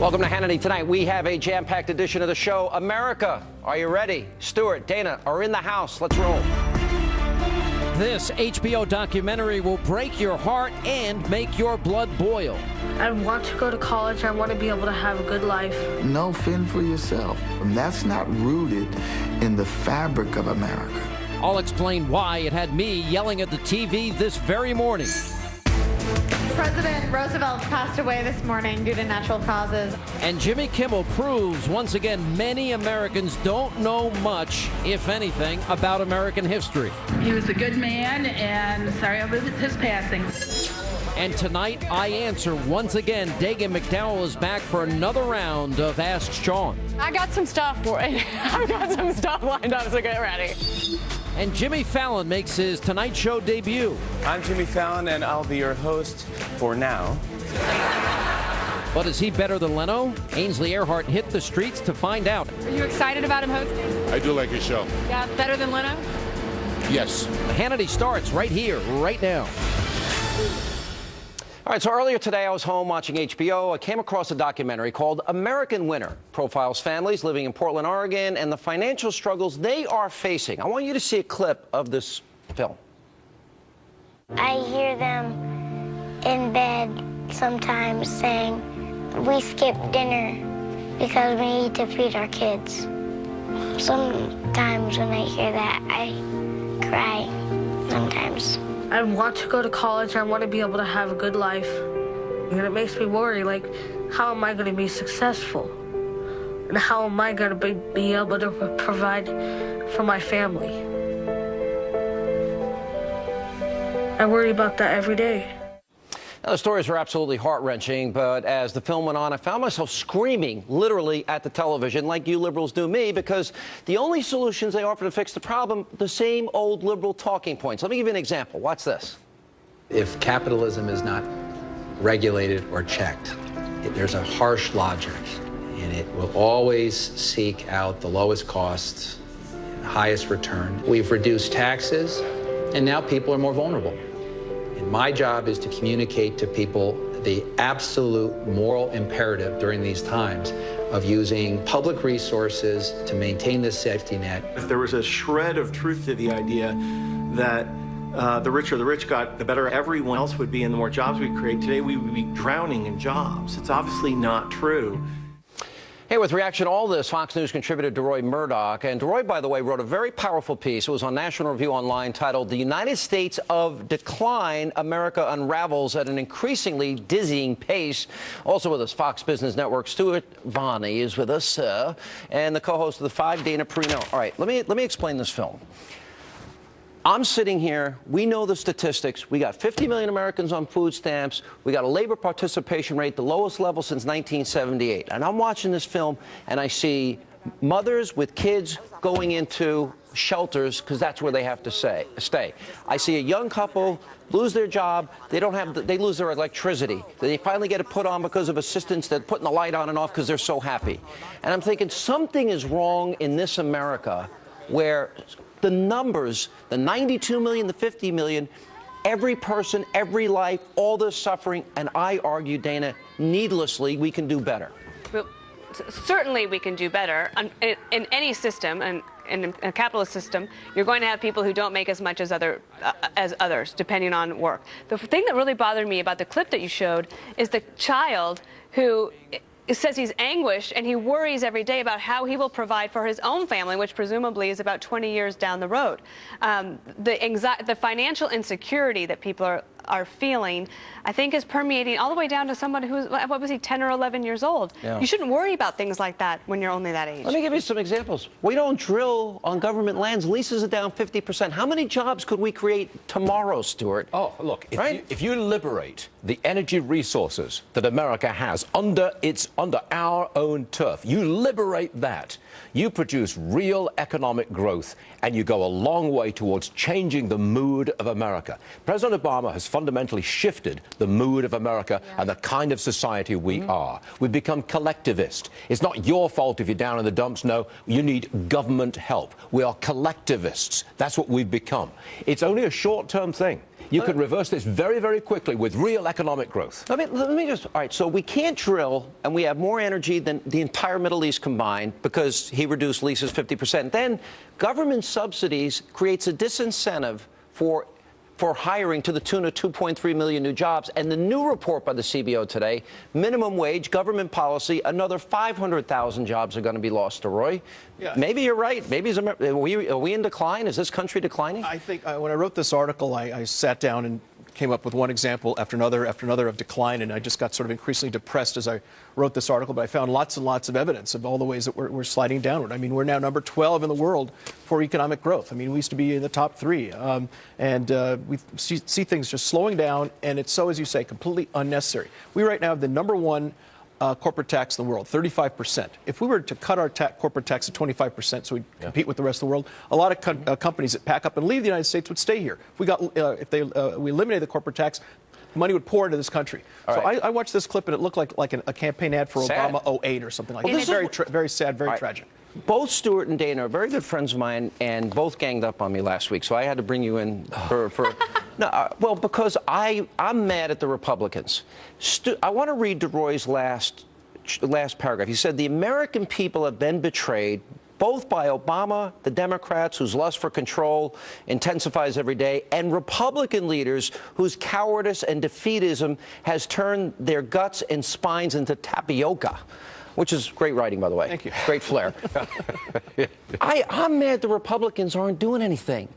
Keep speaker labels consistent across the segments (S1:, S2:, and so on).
S1: Welcome to Hannity. Tonight, we have a jam-packed edition of the show. America, are you ready? Stuart, Dana are in the house. Let's roll.
S2: This HBO documentary will break your heart and make your blood boil.
S3: I want to go to college. I want to be able to have a good life.
S4: No, fend for yourself. And that's not rooted in the fabric of America.
S2: I'll explain why it had me yelling at the TV this very morning.
S5: President Roosevelt passed away this morning due to natural causes.
S2: And Jimmy Kimmel proves once again many Americans don't know much, if anything, about American history.
S6: He was a good man, and sorry about his passing.
S2: And tonight, I answer once again. Dagan McDowell is back for another round of Ask Sean.
S7: I got some stuff for it. I've got some stuff lined up, so get ready.
S2: And Jimmy Fallon makes his Tonight Show debut.
S8: I'm Jimmy Fallon, and I'll be your host for now.
S2: But is he better than Leno? Ainsley Earhardt hit the streets to find out.
S7: Are you excited about him hosting?
S9: I do like his show.
S7: Yeah, better than Leno?
S9: Yes.
S2: Hannity starts right here, right now.
S1: All right, so earlier today I was home watching HBO. I came across a documentary called American Winner. Profiles families living in Portland, Oregon, and the financial struggles they are facing. I want you to see a clip of this film.
S10: I hear them in bed sometimes saying, we skip dinner because we need to feed our kids. Sometimes when I hear that, I cry sometimes.
S3: I want to go to college. I want to be able to have a good life. And it makes me worry, like, how am I going to be successful? And how am I going to be able to provide for my family? I worry about that every day.
S1: Now, the stories are absolutely heart-wrenching, but as the film went on, I found myself screaming, literally, at the television, like you liberals do me, because the only solutions they offer to fix the problem, the same old liberal talking points. Let me give you an example. Watch this.
S11: If capitalism is not regulated or checked, there's a harsh logic, and it will always seek out the lowest cost, highest return. We've reduced taxes, and now people are more vulnerable. And my job is to communicate to people the absolute moral imperative during these times of using public resources to maintain this safety net.
S12: If there was a shred of truth to the idea that the richer the rich got, the better everyone else would be and the more jobs we create, today we would be drowning in jobs. It's obviously not true.
S1: Hey, with reaction to all this, Fox News contributor DeRoy Murdoch. And DeRoy, by the way, wrote a very powerful piece. It was on National Review Online titled, "The United States of Decline, America Unravels at an Increasingly Dizzying Pace." Also with us, Fox Business Network, Stuart Varney is with us, and the co-host of The Five, Dana Perino. All right, let me explain this film. I'm sitting here, we know the statistics. We got 50 million Americans on food stamps. We got a labor participation rate, the lowest level since 1978. And I'm watching this film, and I see mothers with kids going into shelters because that's where they have to stay. I see a young couple lose their job. They lose their electricity. They finally get it put on because of assistants that putting the light on and off because they're so happy. And I'm thinking something is wrong in this America where the numbers, the 92 million, the 50 million, every person, every life, all this suffering, and I argue, Dana, needlessly, we can do better.
S7: Well, certainly we can do better. In any system, and in a capitalist system, you're going to have people who don't make as much as others, depending on work. The thing that really bothered me about the clip that you showed is the child who says he's anguished and he worries every day about how he will provide for his own family, which presumably is about 20 years down the road. The financial insecurity that people are feeling, I think, is permeating all the way down to someone who's, what was he, 10 or 11 years old. Yeah. You shouldn't worry about things like that when you're only that age.
S1: Let me give you some examples. We don't drill on government lands. Leases are down 50%. How many jobs could we create tomorrow, Stuart?
S13: Oh, look, if you liberate the energy resources that America has under our own turf, you liberate that, you produce real economic growth, and you go a long way towards changing the mood of America. President Obama has fundamentally shifted the mood of America and the kind of society we are. We've become collectivist. It's not your fault if you're down in the dumps. No, you need government help. We are collectivists. That's what we've become. It's only a short-term thing. You could reverse this very, very quickly with real economic growth.
S1: Let me just, all right, so we can't drill, and we have more energy than the entire Middle East combined because he reduced leases 50%. Then government subsidies creates a disincentive for hiring to the tune of 2.3 million new jobs. And the new report by the CBO today, minimum wage, government policy, another 500,000 jobs are going to be lost to Roy. Yeah. Maybe you're right. Maybe are we in decline? Is this country declining?
S12: I think when I wrote this article, I sat down and came up with one example after another of decline, and I just got sort of increasingly depressed as I wrote this article, but I found lots and lots of evidence of all the ways that we're sliding downward. I mean, we're now number 12 in the world for economic growth. I mean, we used to be in the top 3, and we see things just slowing down, and it's so, as you say, completely unnecessary. We right now have the number 1 corporate tax in the world, 35%. If we were to cut our corporate tax to 25%, so we compete with the rest of the world, a lot of companies that pack up and leave the United States would stay here. If we eliminated the corporate tax, money would pour into this country. So I watched this clip and it looked like a campaign ad for Obama 08 or something like that. This is very sad, very tragic.
S1: Both Stuart and Dana are very good friends of mine, and both ganged up on me last week, so I had to bring you in for well, because I'm mad at the Republicans. I want to read DeRoy's last paragraph. He said, the American people have been betrayed both by Obama, the Democrats, whose lust for control intensifies every day, and Republican leaders whose cowardice and defeatism has turned their guts and spines into tapioca. Which is great writing, by the way.
S12: Thank you.
S1: Great flair. I'm mad the Republicans aren't doing anything.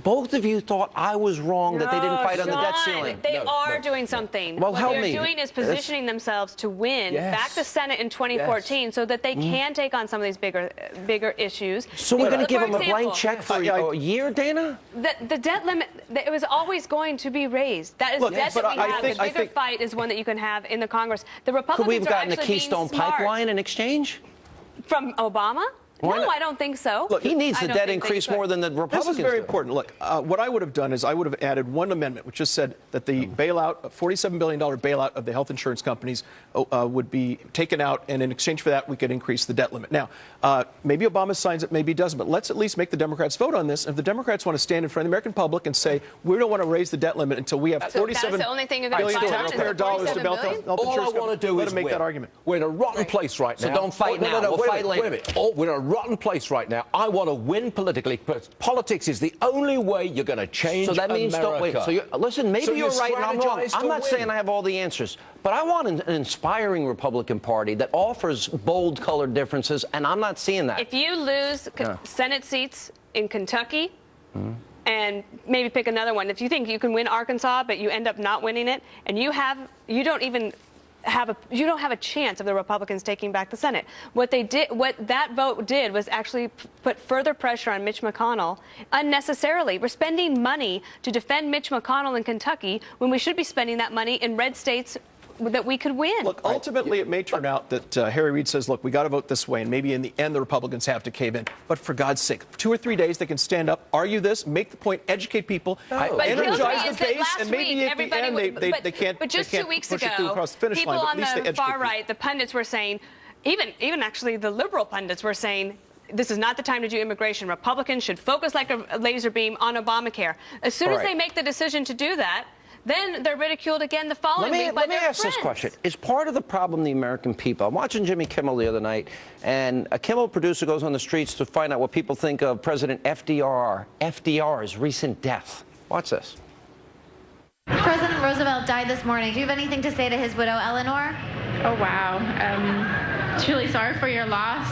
S1: Both of you thought I was wrong that they didn't fight on the debt ceiling.
S7: They are doing something.
S1: Well, help me.
S7: What they're doing is positioning themselves to win back the Senate in 2014 so that they can take on some of these bigger issues.
S1: So we're going to give them a blank check for a year, Dana?
S7: The debt limit, it was always going to be raised. That is debt that we have. The bigger fight is one that you can have in the Congress. The Republicans
S1: Could we have gotten the
S7: Keystone
S1: Pipeline in exchange?
S7: From Obama? No, I don't think so.
S1: Look, he needs the debt increase more than the Republicans.
S12: This is very important. Look, what I would have done is I would have added one amendment, which just said that the bailout, $47 billion bailout of the health insurance companies would be taken out, and in exchange for that, we could increase the debt limit. Now, maybe Obama signs it, maybe he doesn't, but let's at least make the Democrats vote on this. And if the Democrats want to stand in front of the American public and say, we don't want to raise the debt limit until we have $47 billion taxpayer dollars to bail health insurance companies,
S13: all I want to do is
S12: make that argument.
S13: We're in a rotten place right now.
S1: So don't fight now. We'll fight later.
S13: Wait a minute. We're in a rotten place right now. I want to win politically, but politics is the only way you're going to change America.
S1: So that means don't wait. So listen, maybe you're right and I'm wrong. I'm not saying I have all the answers, but I want an inspiring Republican Party that offers bold colored differences, and I'm not seeing that.
S7: If you lose Senate seats in Kentucky, and maybe pick another one, if you think you can win Arkansas, but you end up not winning it, and you don't have a chance of the Republicans taking back the Senate. What that vote did was actually put further pressure on Mitch McConnell unnecessarily. We're spending money to defend Mitch McConnell in Kentucky when we should be spending that money in red states that we could win.
S12: Look, ultimately, it may turn out that Harry Reid says, look, we got to vote this way, and maybe in the end the Republicans have to cave in. But for God's sake, 2 or 3 days they can stand up, argue this, make the point, educate people, energize the base, and maybe at the end they can't
S7: But just 2 weeks ago,
S12: across the finish
S7: people
S12: line,
S7: on the far right, the pundits were saying, even actually the liberal pundits were saying, this is not the time to do immigration. Republicans should focus like a laser beam on Obamacare. As soon as they make the decision to do that, then they're ridiculed again the following week by their friends.
S1: Let me ask this question. Is part of the problem the American people? I'm watching Jimmy Kimmel the other night, and a Kimmel producer goes on the streets to find out what people think of President FDR's recent death. Watch this.
S5: President Roosevelt died this morning. Do you have anything to say to his widow, Eleanor?
S6: Oh, wow. Truly sorry for your loss.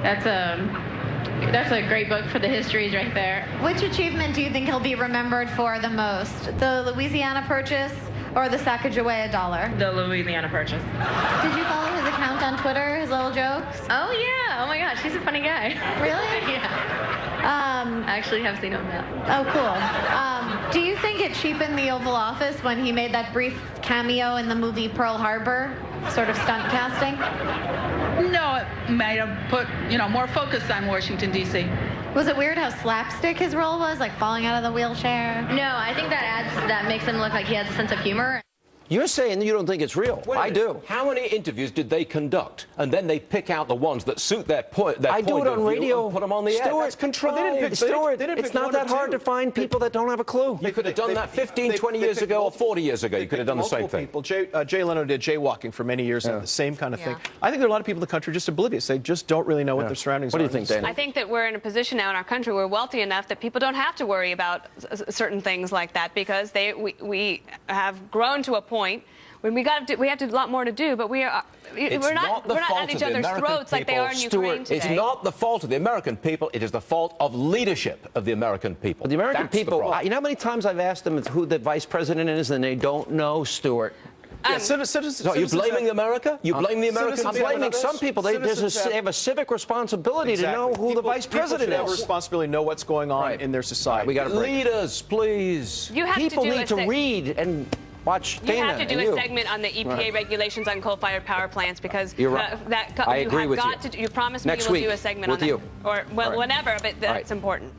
S6: That's a great book for the histories right there.
S5: Which achievement do you think he'll be remembered for the most? The Louisiana Purchase or the Sacagawea dollar?
S6: The Louisiana Purchase.
S5: Did you follow his account on Twitter, his little jokes?
S6: Oh, yeah. Oh, my gosh. He's a funny guy.
S5: Really?
S6: Yeah. I actually have seen him now.
S5: Oh, cool. Do you think it cheapened the Oval Office when he made that brief cameo in the movie Pearl Harbor? Sort of stunt casting?
S6: No, it might have put, more focus on Washington, D.C.
S5: Was it weird how slapstick his role was, like falling out of the wheelchair?
S14: No, I think that makes him look like he has a sense of humor.
S1: You're saying you don't think it's real. I do.
S13: How many interviews did they conduct? And then they pick out the ones that suit their point.
S1: I do it on radio.
S13: And put them on the air. That's control.
S1: Stuart, it's not that hard to find people that don't have a clue.
S13: You could have done that 15, 20 years ago or 40 years ago. You could have done the same thing.
S12: People. Jay Leno did jaywalking for many years, and the same kind of thing. I think there are a lot of people in the country just oblivious. They just don't really know what their surroundings are.
S1: What do you think, Dana?
S7: I think that we're in a position now in our country, we're wealthy enough that people don't have to worry about certain things like that because we have grown to a point when we have a lot more to do, but we're not at each other's throats like they are in Ukraine today.
S13: It's not the fault of the American people. It is the fault of leadership of the American people.
S1: The American people, you know how many times I've asked them who the vice president is and they don't know, Stuart?
S13: So you're blaming America? You blame the American people?
S1: I'm blaming some people. They have a civic responsibility to know who the vice president is.
S12: People have a responsibility to know what's going on in their society.
S1: We got to break.
S13: Leaders, please.
S7: People
S1: need to read and watch Dana.
S7: You have to do a segment on the EPA regulations on coal-fired power plants because
S1: I agree with you.
S7: You promised me you will do a segment on that. Or whenever, but that's important.